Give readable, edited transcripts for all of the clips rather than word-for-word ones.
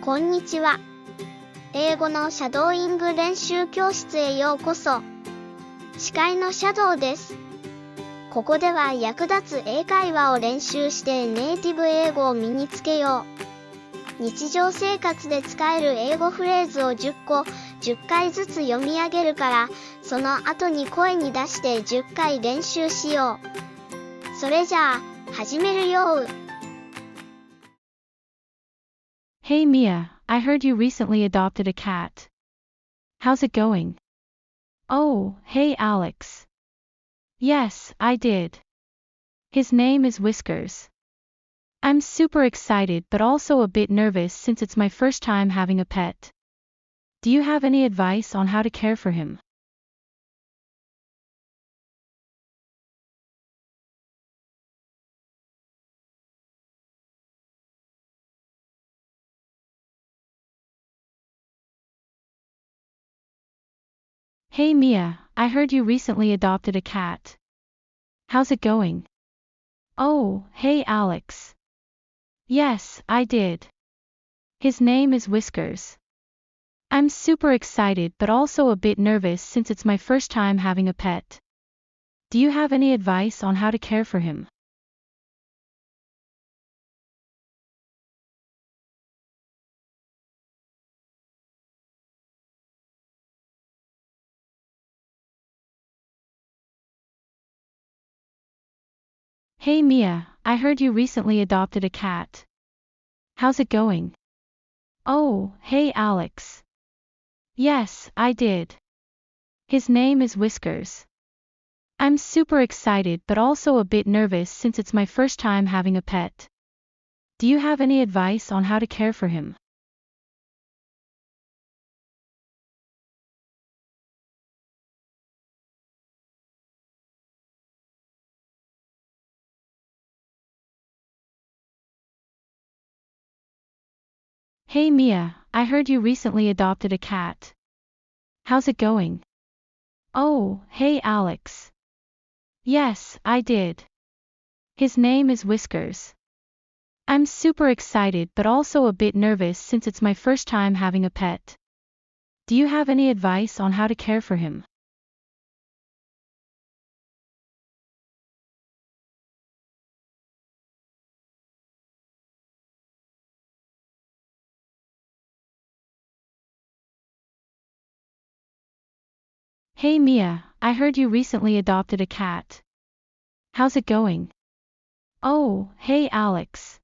こんにちは。英語のシャドーイング練習教室へようこそ。司会のシャドウです。ここでは役立つ英会話を練習してネイティブ英語を身につけよう。日常生活で使える英語フレーズを10個、10回ずつ読み上げるから、その後に声に出して10回練習しよう。それじゃあ、始めるよ。Hey Mia, I heard you recently adopted a cat. How's it going? Oh, hey Alex. Yes, I did. His name is Whiskers. I'm super excited but also a bit nervous since it's my first time having a pet. Do you have any advice on how to care for him? Hey Mia, I heard you recently adopted a cat. How's it going? Oh, hey Alex. Yes, I did. His name is Whiskers. I'm super excited but also a bit nervous since it's my first time having a pet. Do you have any advice on how to care for him? Hey Mia, I heard you recently adopted a cat. How's it going? Oh, hey Alex. Yes, I did. His name is Whiskers. I'm super excited but also a bit nervous since it's my first time having a pet. Do you have any advice on how to care for him? Hey Mia, I heard you recently adopted a cat. How's it going? Oh, hey Alex. Yes, I did. His name is Whiskers. I'm super excited but also a bit nervous since it's my first time having a pet. Do you have any advice on how to care for him? Hey Mia, I heard you recently adopted a cat. How's it going? Oh, hey Alex.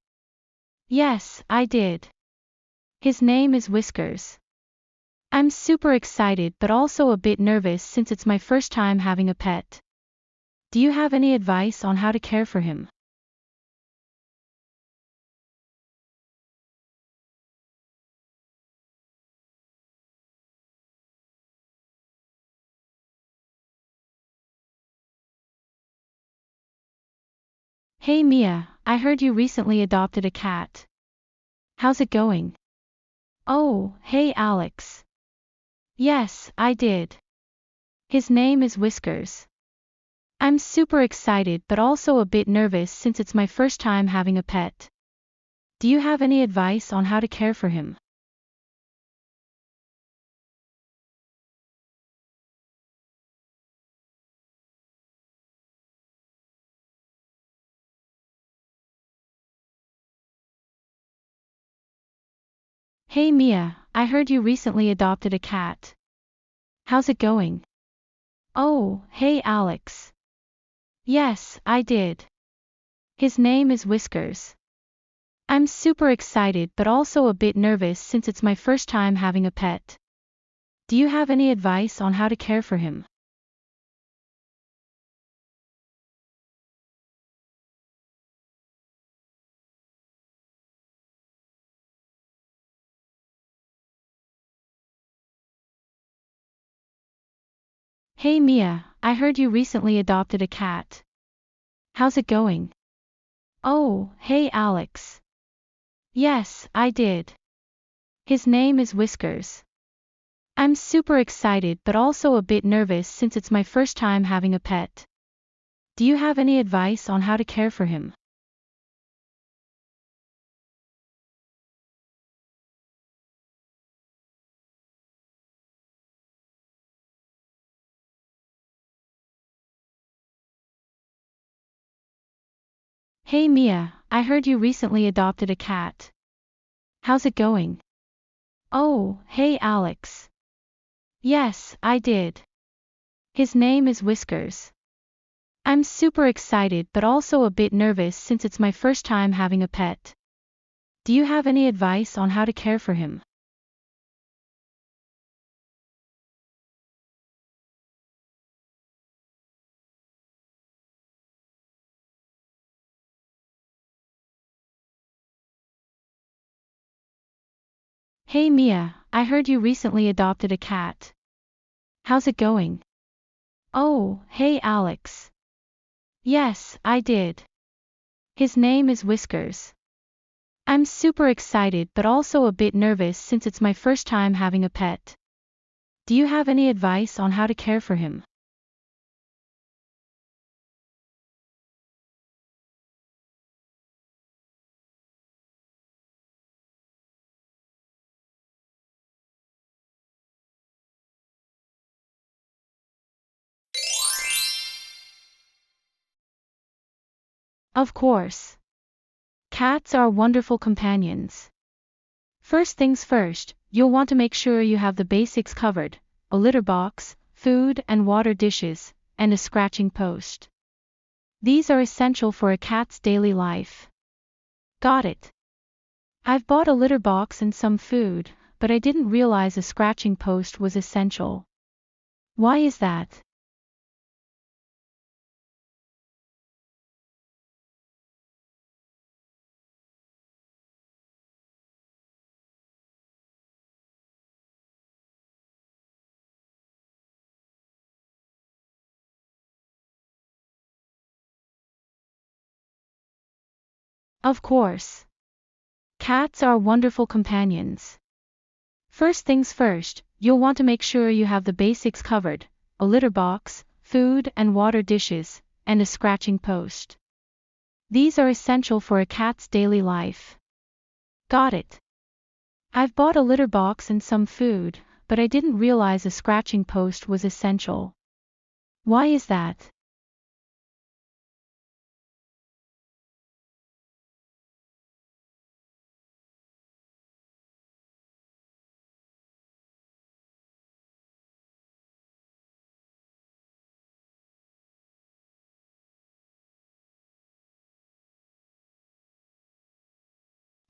Yes, I did. His name is Whiskers. I'm super excited but also a bit nervous since it's my first time having a pet. Do you have any advice on how to care for him? Hey Mia, I heard you recently adopted a cat. How's it going? Oh, hey Alex. Yes, I did. His name is Whiskers. I'm super excited but also a bit nervous since it's my first time having a pet. Do you have any advice on how to care for him? Hey Mia, I heard you recently adopted a cat. How's it going? Oh, hey Alex. Yes, I did. His name is Whiskers. I'm super excited but also a bit nervous since it's my first time having a pet. Do you have any advice on how to care for him? Hey Mia, I heard you recently adopted a cat. How's it going? Oh, hey Alex. Yes, I did. His name is Whiskers. I'm super excited but also a bit nervous since it's my first time having a pet. Do you have any advice on how to care for him? Hey Mia, I heard you recently adopted a cat. How's it going? Oh, hey Alex. Yes, I did. His name is Whiskers. I'm super excited but also a bit nervous since it's my first time having a pet. Do you have any advice on how to care for him? Hey Mia, I heard you recently adopted a cat. How's it going? Oh, hey Alex. Yes, I did. His name is Whiskers. I'm super excited but also a bit nervous since it's my first time having a pet. Do you have any advice on how to care for him? Of course. Cats are wonderful companions. First things first, you'll want to make sure you have the basics covered: a litter box, food and water dishes, and a scratching post. These are essential for a cat's daily life. Got it. I've bought a litter box and some food, but I didn't realize a scratching post was essential. Why is that? Of course. Cats are wonderful companions. First things first, you'll want to make sure you have the basics covered: a litter box, food and water dishes, and a scratching post. These are essential for a cat's daily life. Got it. I've bought a litter box and some food, but I didn't realize a scratching post was essential. Why is that?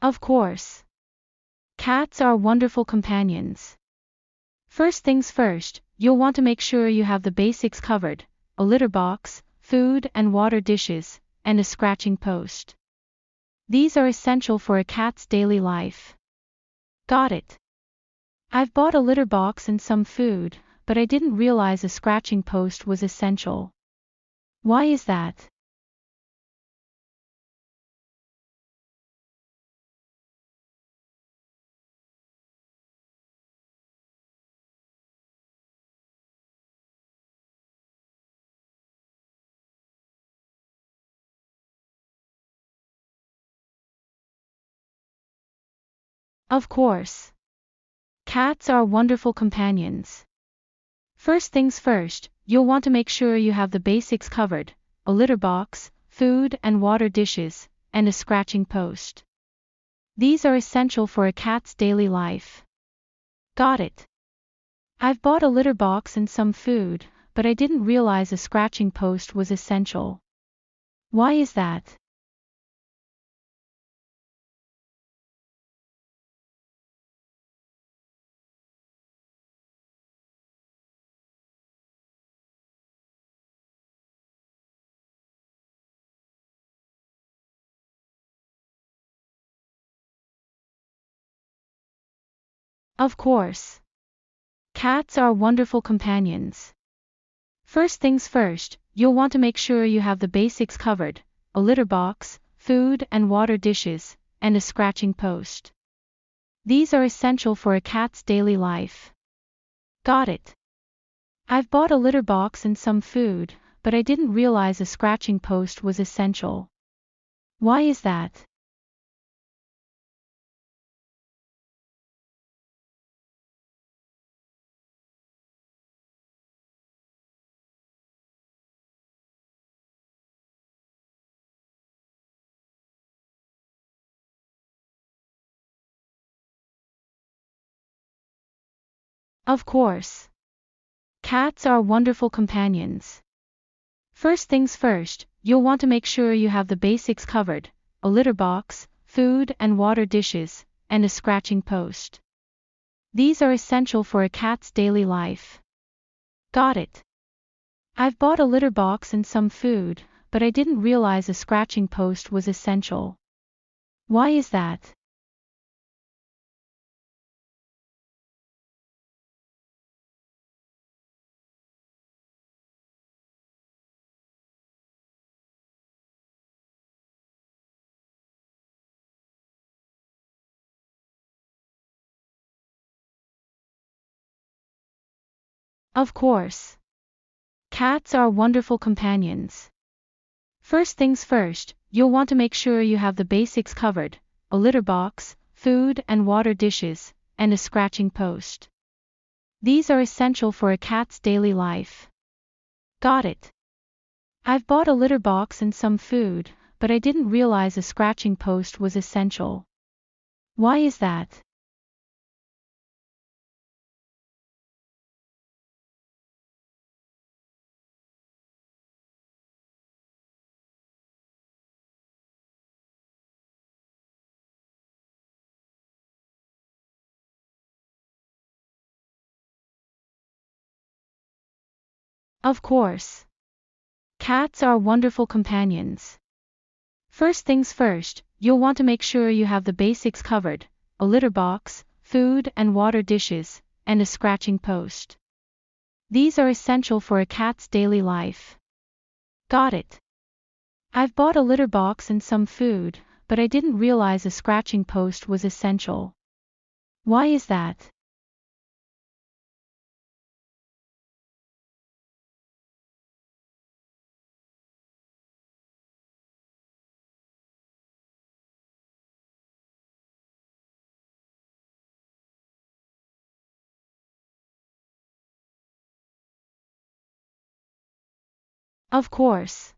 Of course. Cats are wonderful companions. First things first, you'll want to make sure you have the basics covered: a litter box, food and water dishes, and a scratching post. These are essential for a cat's daily life. Got it. I've bought a litter box and some food, but I didn't realize a scratching post was essential. Why is that? Of course. Cats are wonderful companions. First things first, you'll want to make sure you have the basics covered: a litter box, food and water dishes, and a scratching post. These are essential for a cat's daily life. Got it. I've bought a litter box and some food, but I didn't realize a scratching post was essential. Why is that? Of course. Cats are wonderful companions. First things first, you'll want to make sure you have the basics covered: a litter box, food and water dishes, and a scratching post. These are essential for a cat's daily life. Got it. I've bought a litter box and some food, but I didn't realize a scratching post was essential. Why is that? Of course. Cats are wonderful companions. First things first, you'll want to make sure you have the basics covered: a litter box, food and water dishes, and a scratching post. These are essential for a cat's daily life. Got it. I've bought a litter box and some food, but I didn't realize a scratching post was essential. Why is that? Of course. Cats are wonderful companions. First things first, you'll want to make sure you have the basics covered: a litter box, food and water dishes, and a scratching post. These are essential for a cat's daily life. Got it. I've bought a litter box and some food, but I didn't realize a scratching post was essential. Why is that? Of course. Cats are wonderful companions. First things first, you'll want to make sure you have the basics covered: a litter box, food and water dishes, and a scratching post. These are essential for a cat's daily life. Got it. I've bought a litter box and some food, but I didn't realize a scratching post was essential. Why is that? Of course.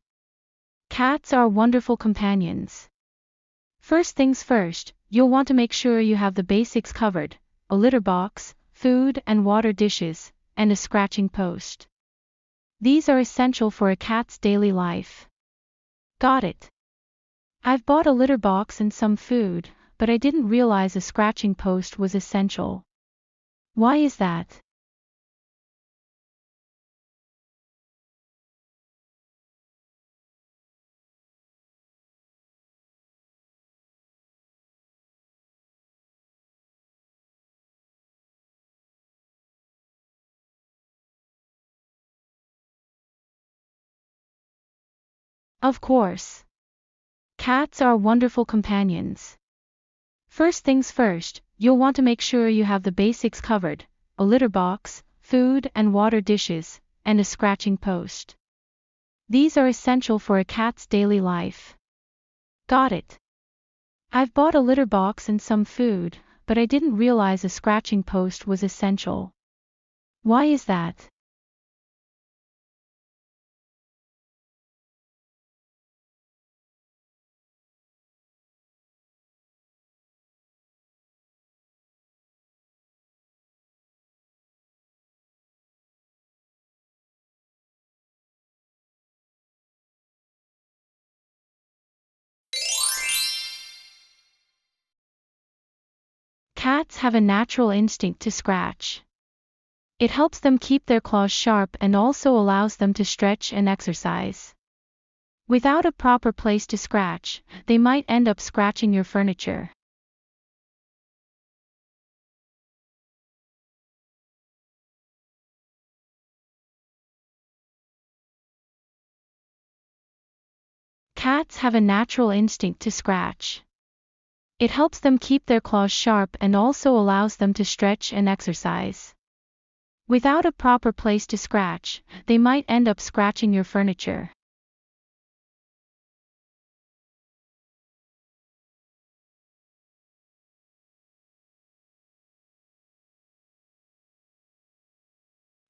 Cats are wonderful companions. First things first, you'll want to make sure you have the basics covered: a litter box, food and water dishes, and a scratching post. These are essential for a cat's daily life. Got it. I've bought a litter box and some food, but I didn't realize a scratching post was essential. Why is that? Of course. Cats are wonderful companions. First things first, you'll want to make sure you have the basics covered: a litter box, food and water dishes, and a scratching post. These are essential for a cat's daily life. Got it. I've bought a litter box and some food, but I didn't realize a scratching post was essential. Why is that? Cats have a natural instinct to scratch. It helps them keep their claws sharp and also allows them to stretch and exercise. Without a proper place to scratch, they might end up scratching your furniture. Cats have a natural instinct to scratch. It helps them keep their claws sharp and also allows them to stretch and exercise. Without a proper place to scratch, they might end up scratching your furniture.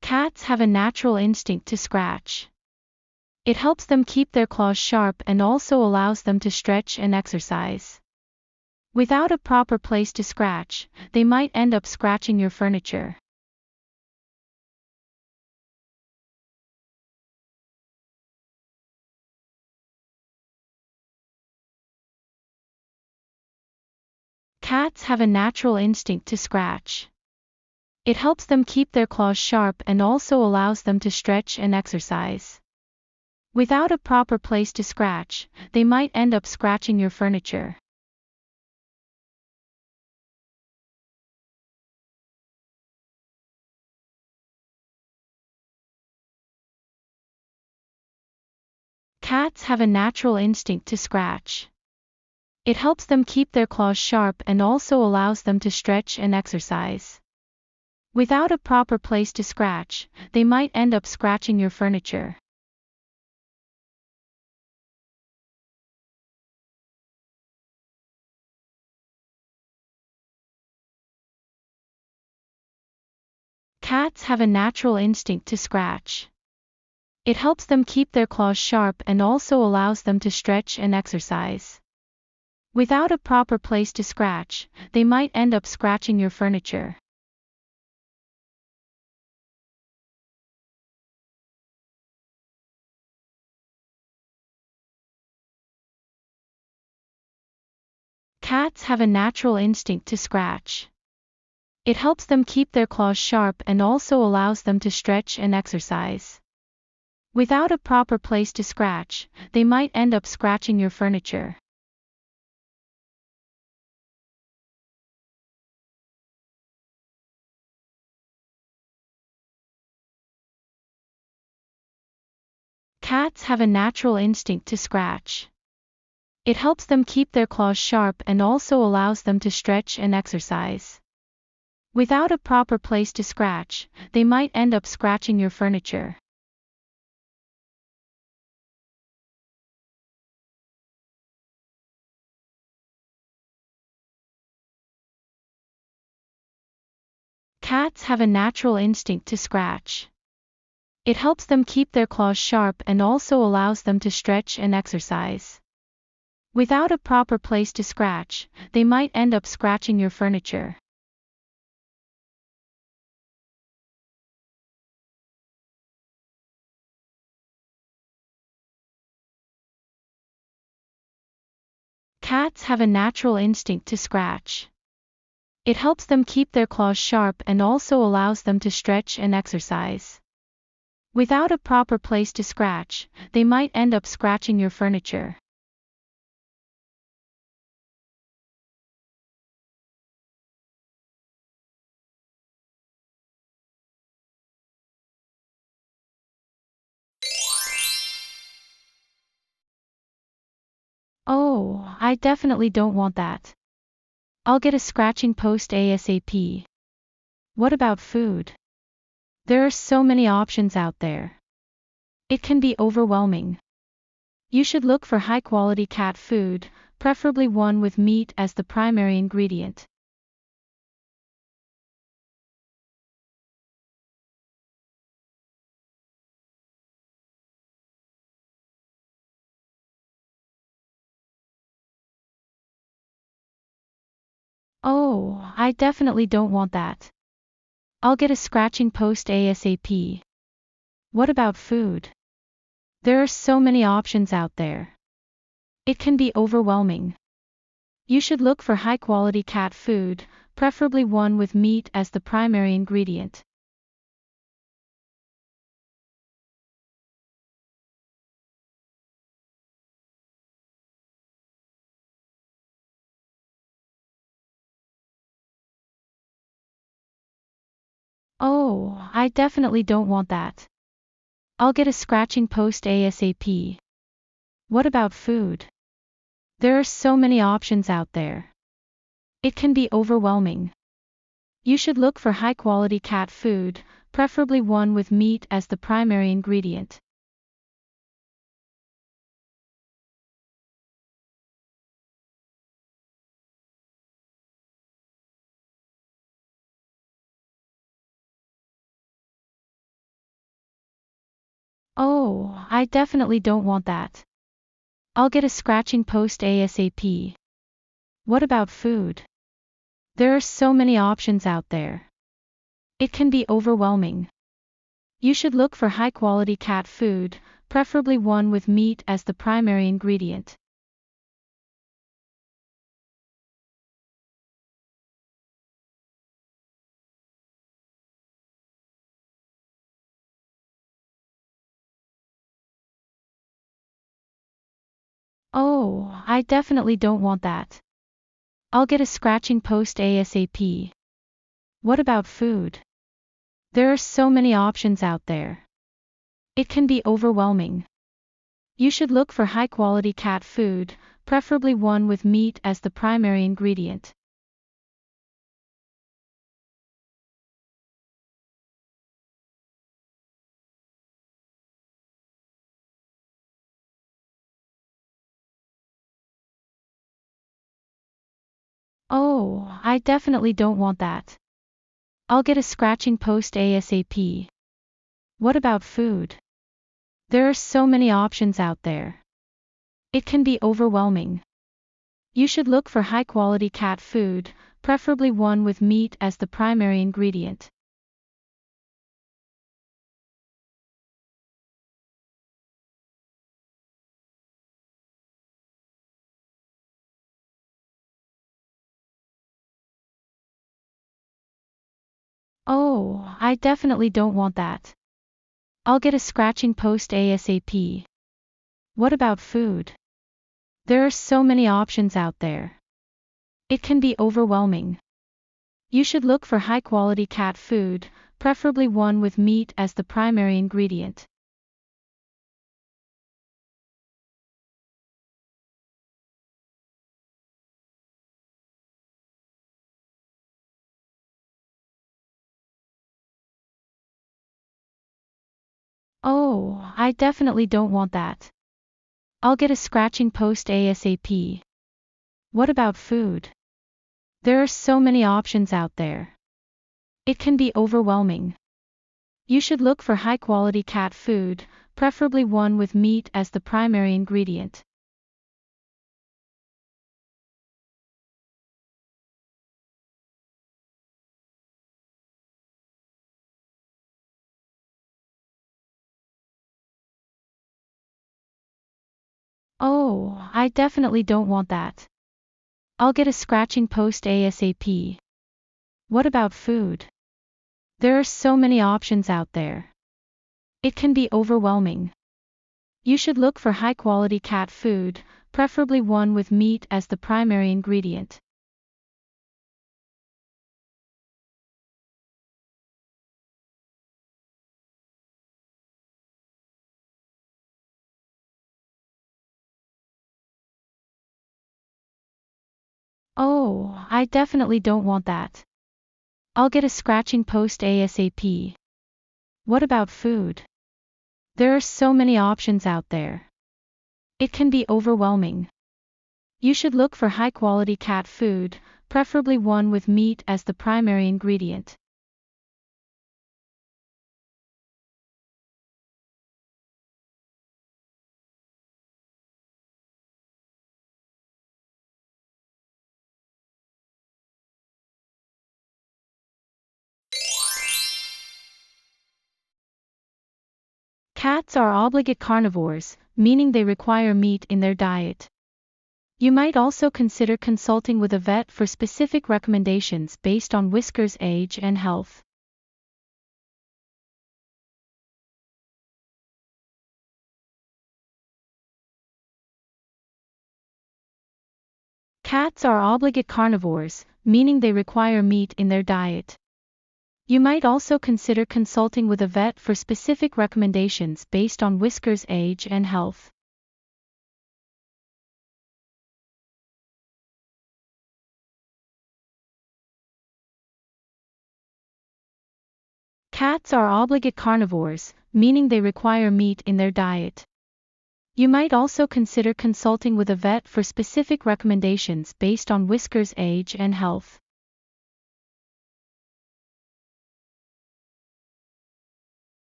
Cats have a natural instinct to scratch. It helps them keep their claws sharp and also allows them to stretch and exercise. Without a proper place to scratch, they might end up scratching your furniture. Cats have a natural instinct to scratch. It helps them keep their claws sharp and also allows them to stretch and exercise. Without a proper place to scratch, they might end up scratching your furniture. Cats have a natural instinct to scratch. It helps them keep their claws sharp and also allows them to stretch and exercise. Without a proper place to scratch, they might end up scratching your furniture. Cats have a natural instinct to scratch. It helps them keep their claws sharp and also allows them to stretch and exercise. Without a proper place to scratch, they might end up scratching your furniture. Cats have a natural instinct to scratch. It helps them keep their claws sharp and also allows them to stretch and exercise. Without a proper place to scratch, they might end up scratching your furniture. Cats have a natural instinct to scratch. It helps them keep their claws sharp and also allows them to stretch and exercise. Without a proper place to scratch, they might end up scratching your furniture. Cats have a natural instinct to scratch. It helps them keep their claws sharp and also allows them to stretch and exercise. Without a proper place to scratch, they might end up scratching your furniture. Cats have a natural instinct to scratch. It helps them keep their claws sharp and also allows them to stretch and exercise. Without a proper place to scratch, they might end up scratching your furniture. Oh, I definitely don't want that. I'll get a scratching post ASAP. What about food? There are so many options out there. It can be overwhelming. You should look for high-quality cat food, preferably one with meat as the primary ingredient. Oh, I definitely don't want that. I'll get a scratching post ASAP. What about food? There are so many options out there. It can be overwhelming. You should look for high-quality cat food, preferably one with meat as the primary ingredient. Oh, I definitely don't want that. I'll get a scratching post ASAP. What about food? There are so many options out there. It can be overwhelming. You should look for high-quality cat food, preferably one with meat as the primary ingredient. Oh, I definitely don't want that. I'll get a scratching post ASAP. What about food? There are so many options out there. It can be overwhelming. You should look for high-quality cat food, preferably one with meat as the primary ingredient. Oh, I definitely don't want that. I'll get a scratching post ASAP. What about food? There are so many options out there. It can be overwhelming. You should look for high-quality cat food, preferably one with meat as the primary ingredient. Oh, I definitely don't want that. I'll get a scratching post ASAP. What about food? There are so many options out there. It can be overwhelming. You should look for high-quality cat food, preferably one with meat as the primary ingredient. Oh, I definitely don't want that. I'll get a scratching post ASAP. What about food? There are so many options out there. It can be overwhelming. You should look for high-quality cat food, preferably one with meat as the primary ingredient. Oh, I definitely don't want that. I'll get a scratching post ASAP. What about food? There are so many options out there. It can be overwhelming. You should look for high-quality cat food, preferably one with meat as the primary ingredient. Oh, I definitely don't want that. I'll get a scratching post ASAP. What about food? There are so many options out there. It can be overwhelming. You should look for high-quality cat food, preferably one with meat as the primary ingredient. Oh, I definitely don't want that. I'll get a scratching post ASAP. What about food? There are so many options out there. It can be overwhelming. You should look for high-quality cat food, preferably one with meat as the primary ingredient. Cats are obligate carnivores, meaning they require meat in their diet. You might also consider consulting with a vet for specific recommendations based on Whiskers' age and health. Cats are obligate carnivores, meaning they require meat in their diet. You might also consider consulting with a vet for specific recommendations based on Whiskers' age and health. Cats are obligate carnivores, meaning they require meat in their diet. You might also consider consulting with a vet for specific recommendations based on Whiskers' age and health.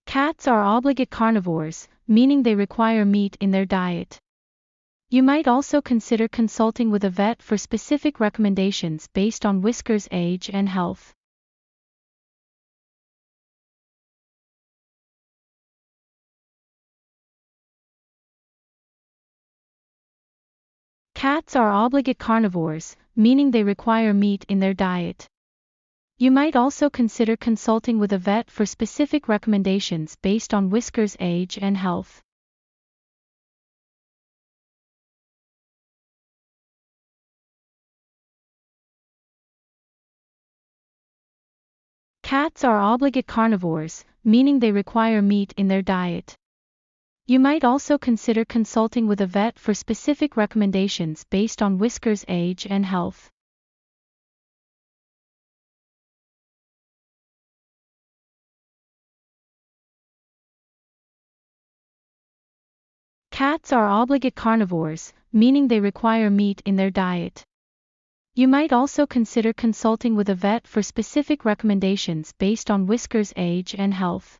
Cats are obligate carnivores, meaning they require meat in their diet. You might also consider consulting with a vet for specific recommendations based on Whiskers' age and health. Cats are obligate carnivores, meaning they require meat in their diet. You might also consider consulting with a vet for specific recommendations based on Whiskers' age and health. Cats are obligate carnivores, meaning they require meat in their diet. You might also consider consulting with a vet for specific recommendations based on Whiskers' age and health. Cats are obligate carnivores, meaning they require meat in their diet. You might also consider consulting with a vet for specific recommendations based on Whiskers' age and health.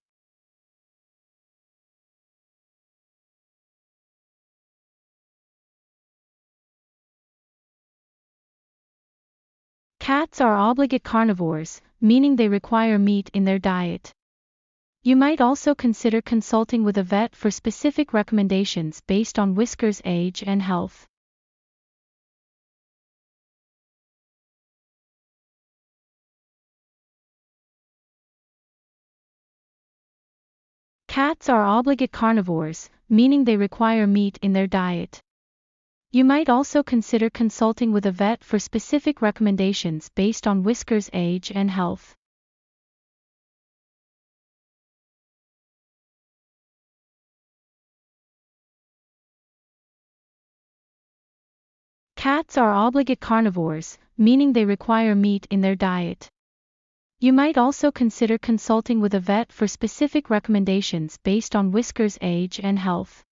Cats are obligate carnivores, meaning they require meat in their diet. You might also consider consulting with a vet for specific recommendations based on Whiskers' age and health. Cats are obligate carnivores, meaning they require meat in their diet. You might also consider consulting with a vet for specific recommendations based on Whiskers' age and health. Cats are obligate carnivores, meaning they require meat in their diet. You might also consider consulting with a vet for specific recommendations based on Whiskers' age and health.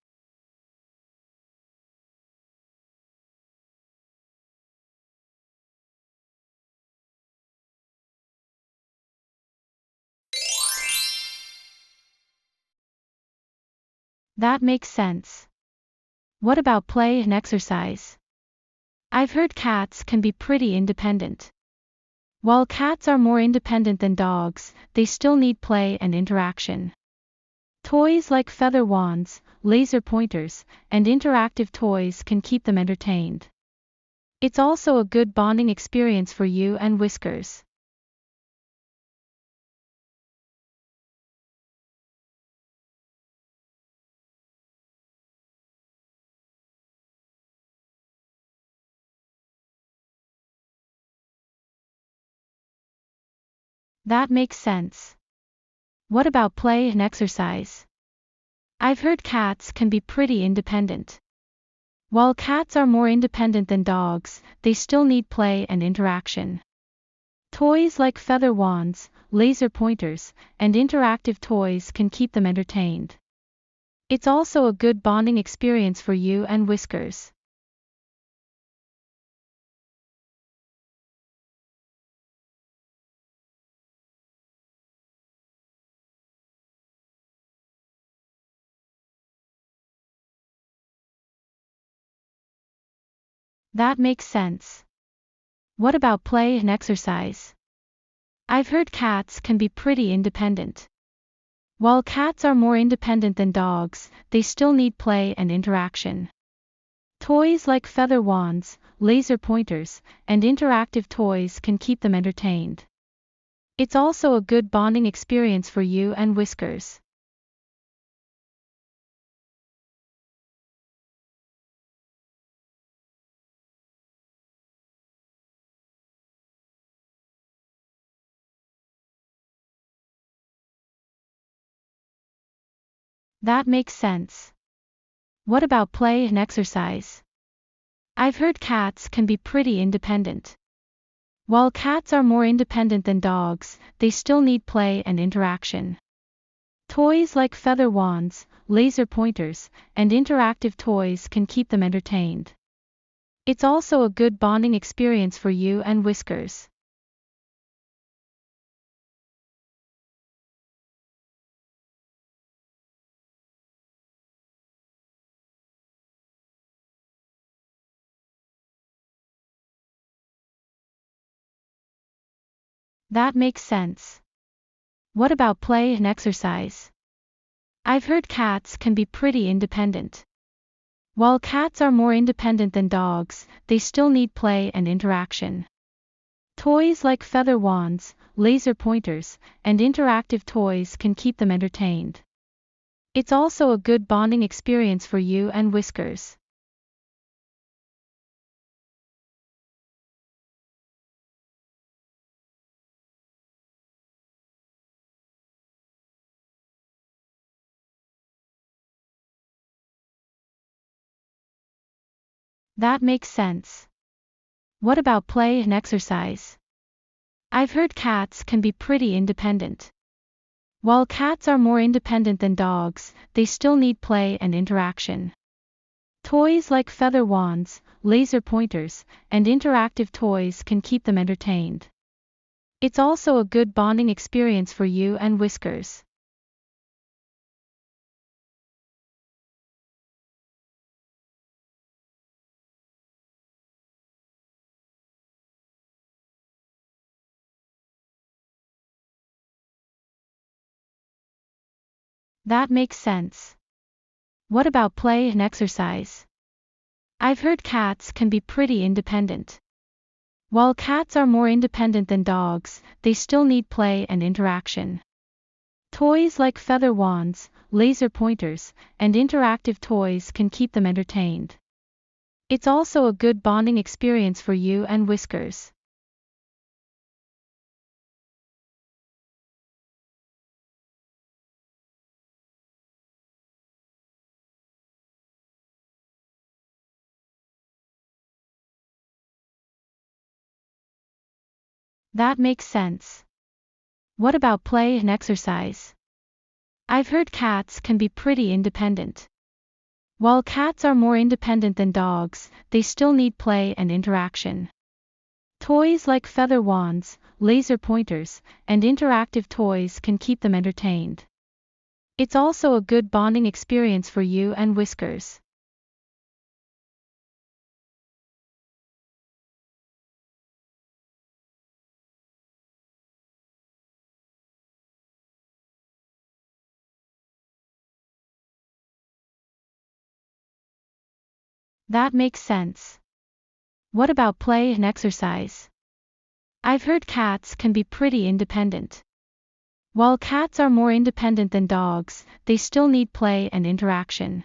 That makes sense. What about play and exercise? I've heard cats can be pretty independent. While cats are more independent than dogs, they still need play and interaction. Toys like feather wands, laser pointers, and interactive toys can keep them entertained. It's also a good bonding experience for you and Whiskers. That makes sense. What about play and exercise? I've heard cats can be pretty independent. While cats are more independent than dogs, they still need play and interaction. Toys like feather wands, laser pointers, and interactive toys can keep them entertained. It's also a good bonding experience for you and Whiskers. That makes sense. What about play and exercise? I've heard cats can be pretty independent. While cats are more independent than dogs, they still need play and interaction. Toys like feather wands, laser pointers, and interactive toys can keep them entertained. It's also a good bonding experience for you and Whiskers. That makes sense. What about play and exercise? I've heard cats can be pretty independent. While cats are more independent than dogs, they still need play and interaction. Toys like feather wands, laser pointers, and interactive toys can keep them entertained. It's also a good bonding experience for you and Whiskers. That makes sense. What about play and exercise? I've heard cats can be pretty independent. While cats are more independent than dogs, they still need play and interaction. Toys like feather wands, laser pointers, and interactive toys can keep them entertained. It's also a good bonding experience for you and Whiskers. That makes sense. What about play and exercise? I've heard cats can be pretty independent. While cats are more independent than dogs, they still need play and interaction. Toys like feather wands, laser pointers, and interactive toys can keep them entertained. It's also a good bonding experience for you and Whiskers. That makes sense. What about play and exercise? I've heard cats can be pretty independent. While cats are more independent than dogs, they still need play and interaction. Toys like feather wands, laser pointers, and interactive toys can keep them entertained. It's also a good bonding experience for you and Whiskers. That makes sense. What about play and exercise? I've heard cats can be pretty independent. While cats are more independent than dogs, they still need play and interaction. Toys like feather wands, laser pointers, and interactive toys can keep them entertained. It's also a good bonding experience for you and Whiskers. That makes sense. What about play and exercise? I've heard cats can be pretty independent. While cats are more independent than dogs, they still need play and interaction.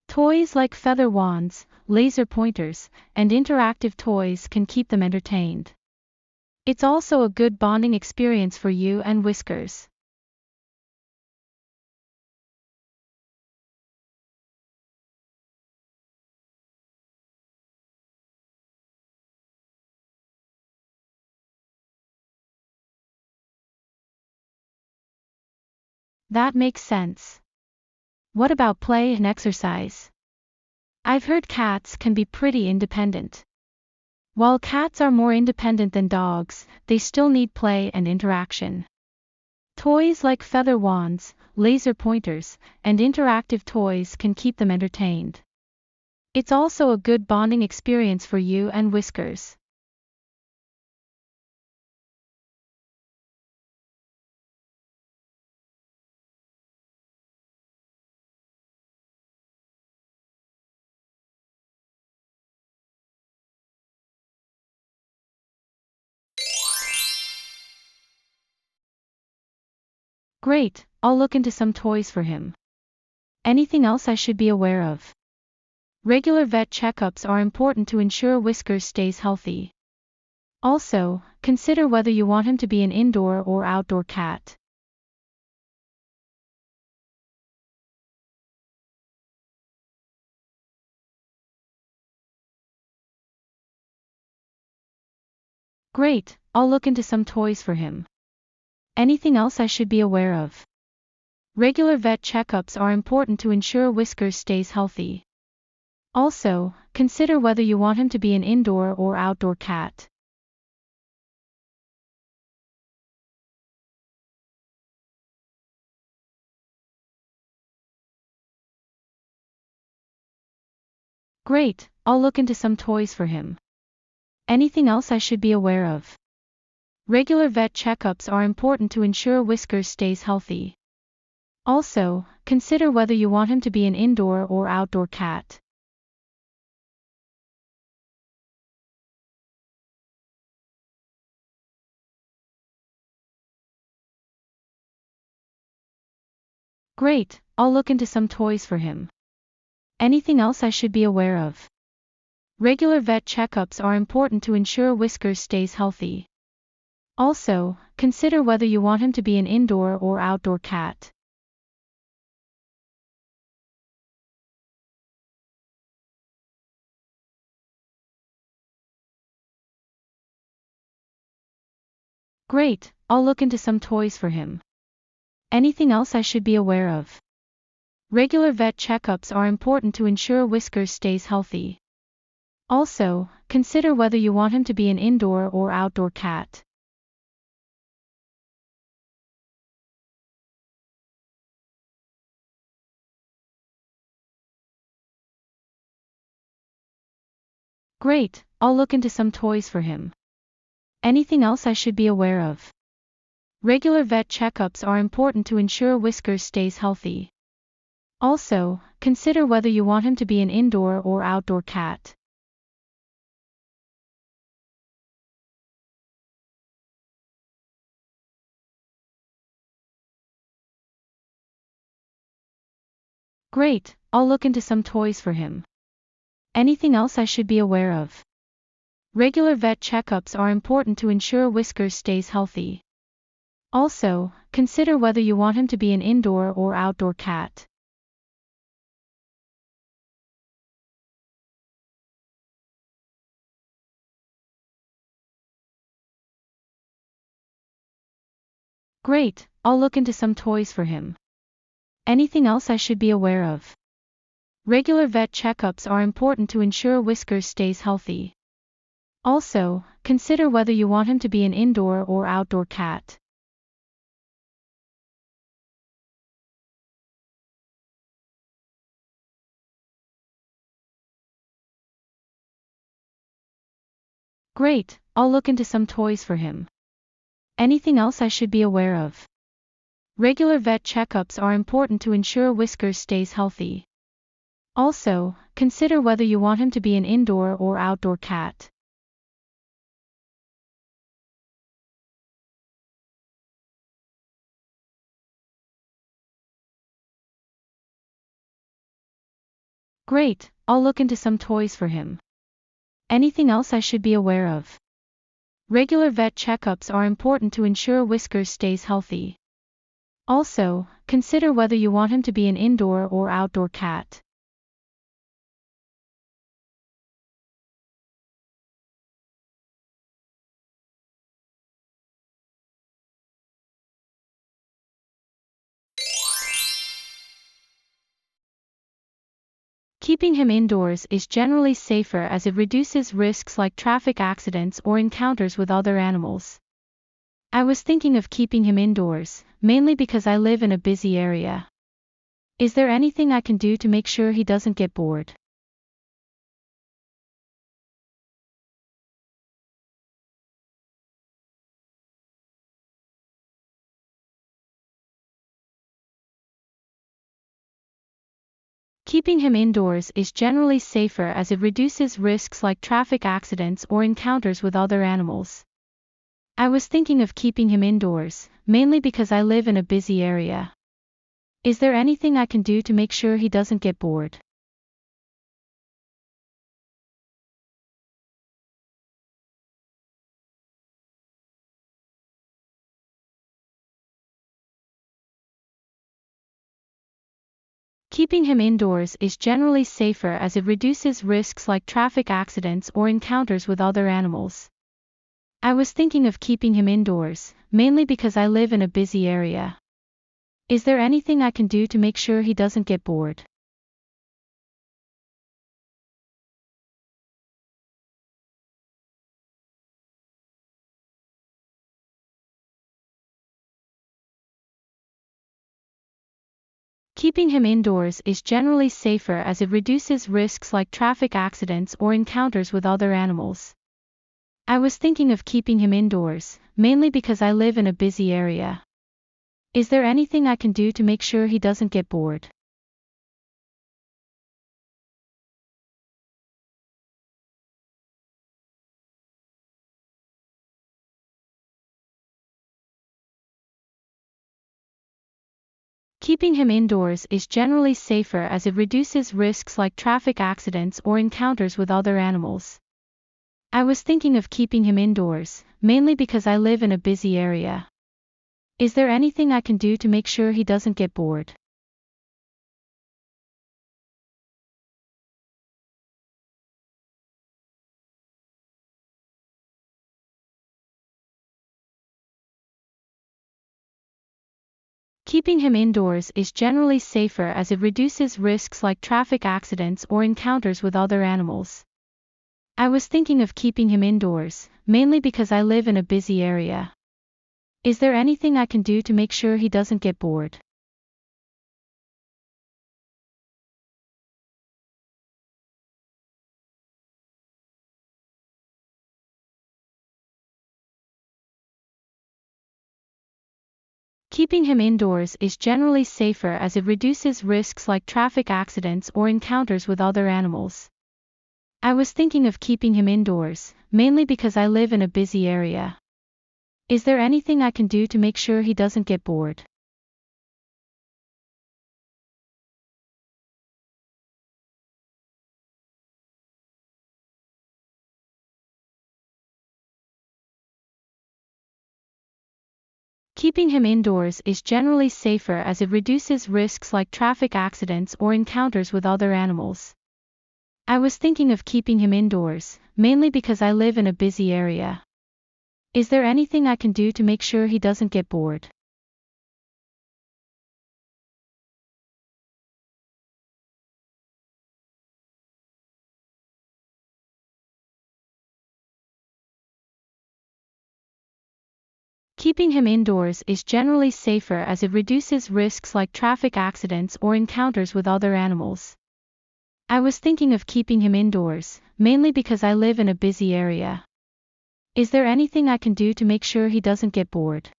Toys like feather wands, laser pointers, and interactive toys can keep them entertained. It's also a good bonding experience for you and Whiskers. That makes sense. What about play and exercise? I've heard cats can be pretty independent. While cats are more independent than dogs, they still need play and interaction. Toys like feather wands, laser pointers, and interactive toys can keep them entertained. It's also a good bonding experience for you and Whiskers. Great, I'll look into some toys for him. Anything else I should be aware of? Regular vet checkups are important to ensure Whiskers stays healthy. Also, consider whether you want him to be an indoor or outdoor cat. Great, I'll look into some toys for him. Anything else I should be aware of? Regular vet checkups are important to ensure Whiskers stays healthy. Also, consider whether you want him to be an indoor or outdoor cat. Great, I'll look into some toys for him. Anything else I should be aware of? Regular vet checkups are important to ensure Whiskers stays healthy. Also, consider whether you want him to be an indoor or outdoor cat. Great, I'll look into some toys for him. Anything else I should be aware of? Regular vet checkups are important to ensure Whiskers stays healthy. Also, consider whether you want him to be an indoor or outdoor cat. Great, I'll look into some toys for him. Anything else I should be aware of? Regular vet checkups are important to ensure Whiskers stays healthy. Also, consider whether you want him to be an indoor or outdoor cat. Great, I'll look into some toys for him. Anything else I should be aware of? Regular vet checkups are important to ensure Whiskers stays healthy. Also, consider whether you want him to be an indoor or outdoor cat. Great, I'll look into some toys for him. Anything else I should be aware of? Regular vet checkups are important to ensure Whiskers stays healthy. Also, consider whether you want him to be an indoor or outdoor cat. Great, I'll look into some toys for him. Anything else I should be aware of? Regular vet checkups are important to ensure Whiskers stays healthy. Also, consider whether you want him to be an indoor or outdoor cat. Great, I'll look into some toys for him. Anything else I should be aware of? Regular vet checkups are important to ensure Whiskers stays healthy. Also, consider whether you want him to be an indoor or outdoor cat. Great, I'll look into some toys for him. Anything else I should be aware of? Regular vet checkups are important to ensure Whiskers stays healthy. Also, consider whether you want him to be an indoor or outdoor cat. Keeping him indoors is generally safer as it reduces risks like traffic accidents or encounters with other animals. I was thinking of keeping him indoors, mainly because I live in a busy area. Is there anything I can do to make sure he doesn't get bored? Keeping him indoors is generally safer as it reduces risks like traffic accidents or encounters with other animals. I was thinking of keeping him indoors, mainly because I live in a busy area. Is there anything I can do to make sure he doesn't get bored? Keeping him indoors is generally safer as it reduces risks like traffic accidents or encounters with other animals. I was thinking of keeping him indoors, mainly because I live in a busy area. Is there anything I can do to make sure he doesn't get bored? Keeping him indoors is generally safer as it reduces risks like traffic accidents or encounters with other animals. I was thinking of keeping him indoors, mainly because I live in a busy area. Is there anything I can do to make sure he doesn't get bored? Keeping him indoors is generally safer as it reduces risks like traffic accidents or encounters with other animals. I was thinking of keeping him indoors, mainly because I live in a busy area. Is there anything I can do to make sure he doesn't get bored? Keeping him indoors is generally safer as it reduces risks like traffic accidents or encounters with other animals. I was thinking of keeping him indoors, mainly because I live in a busy area. Is there anything I can do to make sure he doesn't get bored? Keeping him indoors is generally safer as it reduces risks like traffic accidents or encounters with other animals. I was thinking of keeping him indoors, mainly because I live in a busy area. Is there anything I can do to make sure he doesn't get bored? Keeping him indoors is generally safer as it reduces risks like traffic accidents or encounters with other animals. I was thinking of keeping him indoors, mainly because I live in a busy area. Is there anything I can do to make sure he doesn't get bored? Keeping him indoors is generally safer as it reduces risks like traffic accidents or encounters with other animals. I was thinking of keeping him indoors, mainly because I live in a busy area. Is there anything I can do to make sure he doesn't get bored?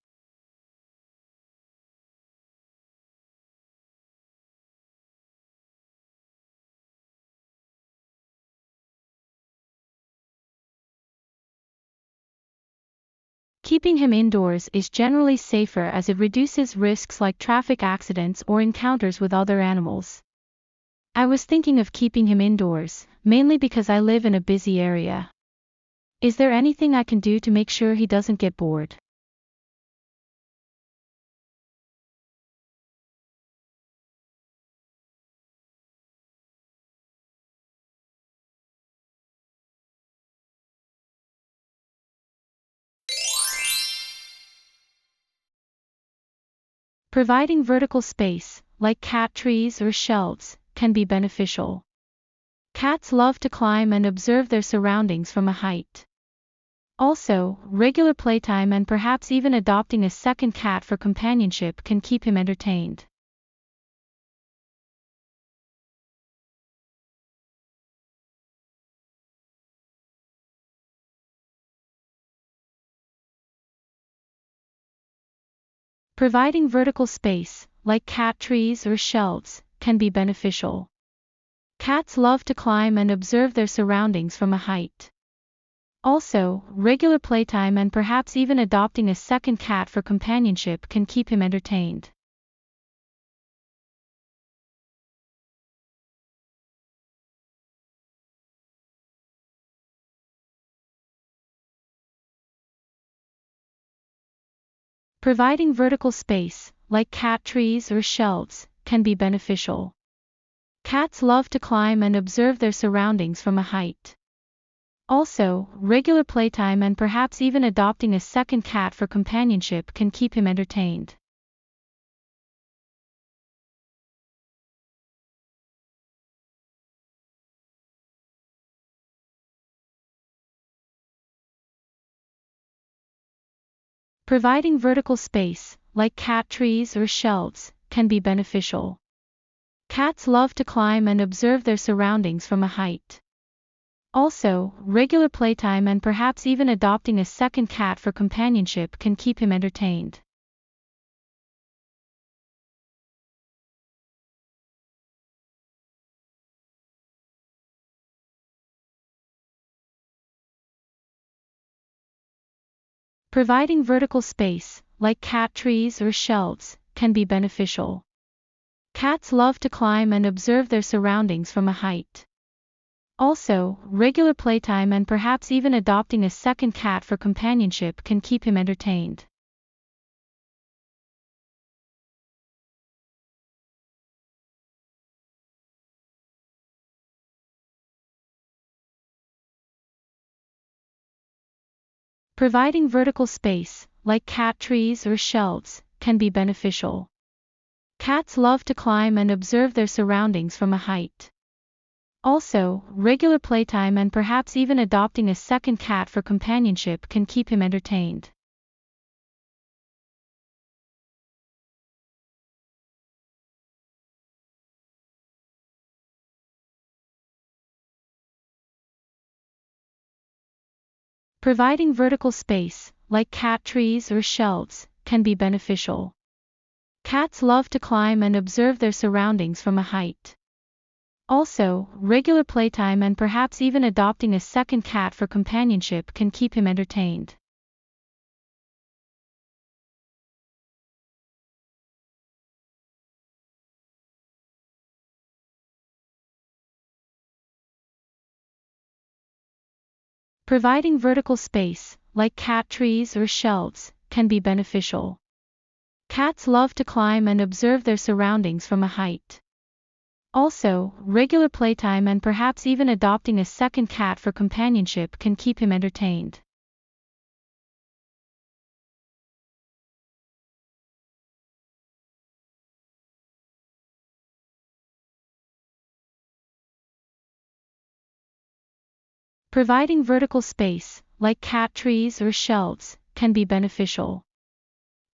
Keeping him indoors is generally safer as it reduces risks like traffic accidents or encounters with other animals. I was thinking of keeping him indoors, mainly because I live in a busy area. Is there anything I can do to make sure he doesn't get bored? Providing vertical space, like cat trees or shelves, can be beneficial. Cats love to climb and observe their surroundings from a height. Also, regular playtime and perhaps even adopting a second cat for companionship can keep him entertained. Providing vertical space, like cat trees or shelves, can be beneficial. Cats love to climb and observe their surroundings from a height. Also, regular playtime and perhaps even adopting a second cat for companionship can keep him entertained. Providing vertical space, like cat trees or shelves, can be beneficial. Cats love to climb and observe their surroundings from a height. Also, regular playtime and perhaps even adopting a second cat for companionship can keep him entertained. Providing vertical space, like cat trees or shelves, can be beneficial. Cats love to climb and observe their surroundings from a height. Also, regular playtime and perhaps even adopting a second cat for companionship can keep him entertained. Providing vertical space, like cat trees or shelves, can be beneficial. Cats love to climb and observe their surroundings from a height. Also, regular playtime and perhaps even adopting a second cat for companionship can keep him entertained. Providing vertical space, like cat trees or shelves, can be beneficial. Cats love to climb and observe their surroundings from a height. Also, regular playtime and perhaps even adopting a second cat for companionship can keep him entertained. Providing vertical space, like cat trees or shelves, can be beneficial. Cats love to climb and observe their surroundings from a height. Also, regular playtime and perhaps even adopting a second cat for companionship can keep him entertained. Providing vertical space, like cat trees or shelves, can be beneficial. Cats love to climb and observe their surroundings from a height. Also, regular playtime and perhaps even adopting a second cat for companionship can keep him entertained. Providing vertical space, like cat trees or shelves, can be beneficial.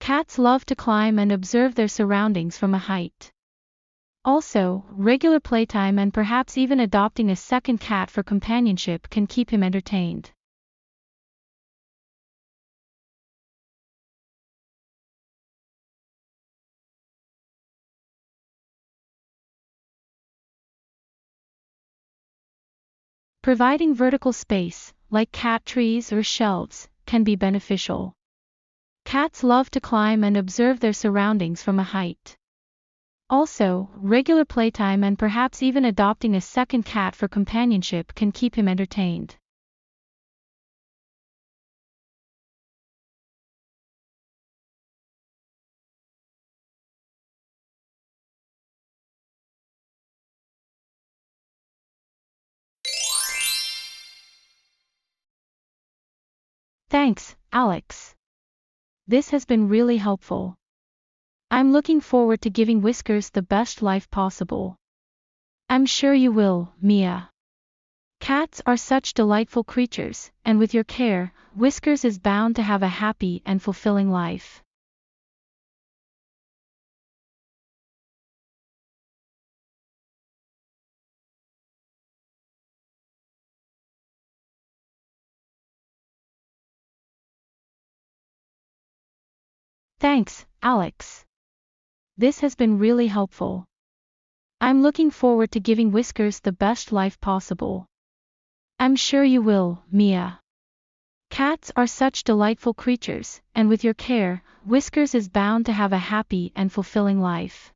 Cats love to climb and observe their surroundings from a height. Also, regular playtime and perhaps even adopting a second cat for companionship can keep him entertained. Providing vertical space, like cat trees or shelves, can be beneficial. Cats love to climb and observe their surroundings from a height. Also, regular playtime and perhaps even adopting a second cat for companionship can keep him entertained. Thanks, Alex. This has been really helpful. I'm looking forward to giving Whiskers the best life possible. I'm sure you will, Mia. Cats are such delightful creatures, and with your care, Whiskers is bound to have a happy and fulfilling life. Thanks, Alex. This has been really helpful. I'm looking forward to giving Whiskers the best life possible. I'm sure you will, Mia. Cats are such delightful creatures, and with your care, Whiskers is bound to have a happy and fulfilling life.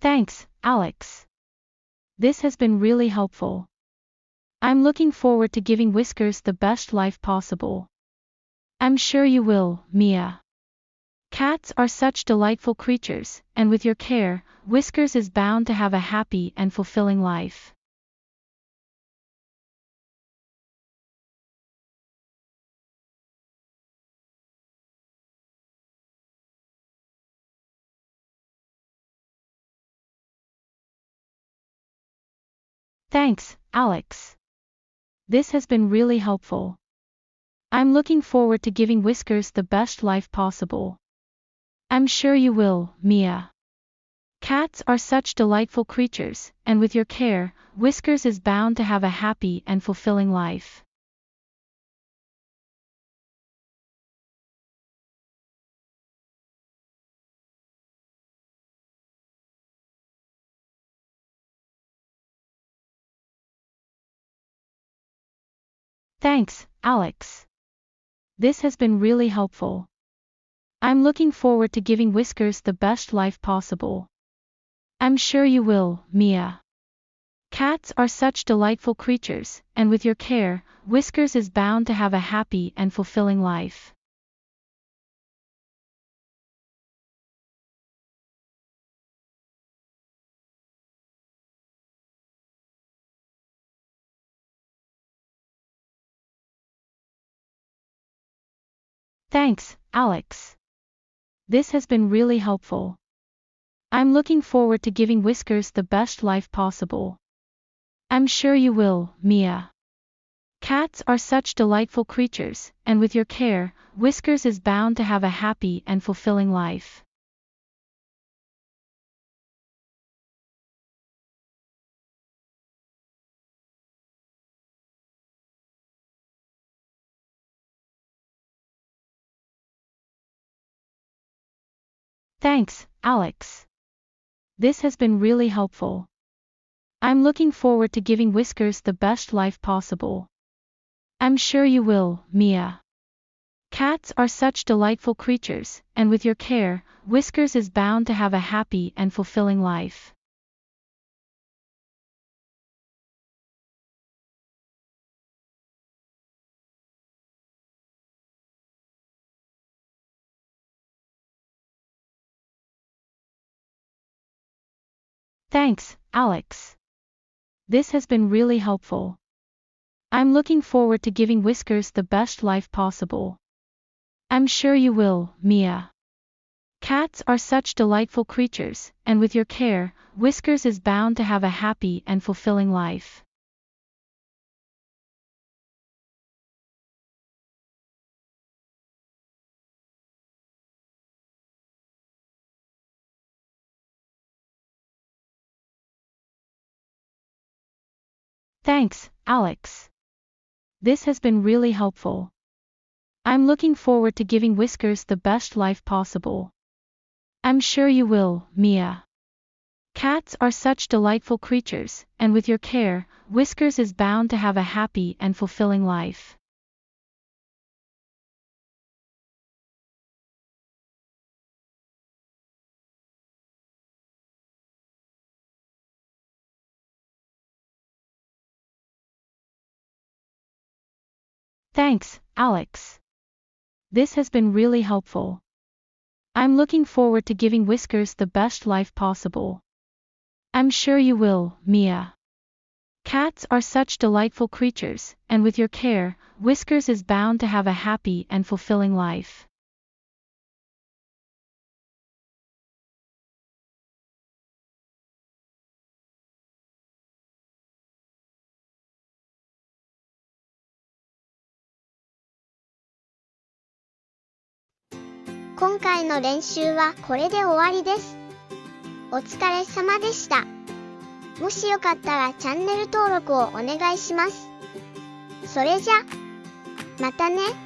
Thanks, Alex. This has been really helpful. I'm looking forward to giving Whiskers the best life possible. I'm sure you will, Mia. Cats are such delightful creatures, and with your care, Whiskers is bound to have a happy and fulfilling life. Thanks, Alex. This has been really helpful. I'm looking forward to giving Whiskers the best life possible. I'm sure you will, Mia. Cats are such delightful creatures, and with your care, Whiskers is bound to have a happy and fulfilling life. Thanks, Alex. This has been really helpful. I'm looking forward to giving Whiskers the best life possible. I'm sure you will, Mia. Cats are such delightful creatures, and with your care, Whiskers is bound to have a happy and fulfilling life. Thanks, Alex. This has been really helpful. I'm looking forward to giving Whiskers the best life possible. I'm sure you will, Mia. Cats are such delightful creatures, and with your care, Whiskers is bound to have a happy and fulfilling life. Thanks, Alex. This has been really helpful. I'm looking forward to giving Whiskers the best life possible. I'm sure you will, Mia. Cats are such delightful creatures, and with your care, Whiskers is bound to have a happy and fulfilling life. Thanks, Alex. This has been really helpful. I'm looking forward to giving Whiskers the best life possible. I'm sure you will, Mia. Cats are such delightful creatures, and with your care, Whiskers is bound to have a happy and fulfilling life. Thanks, Alex. This has been really helpful. I'm looking forward to giving Whiskers the best life possible. I'm sure you will, Mia. Cats are such delightful creatures, and with your care, Whiskers is bound to have a happy and fulfilling life. Thanks, Alex. This has been really helpful. I'm looking forward to giving Whiskers the best life possible. I'm sure you will, Mia. Cats are such delightful creatures, and with your care, Whiskers is bound to have a happy and fulfilling life.今回の練習はこれで終わりです。お疲れ様でした。もしよかったらチャンネル登録をお願いします。それじゃ、またね。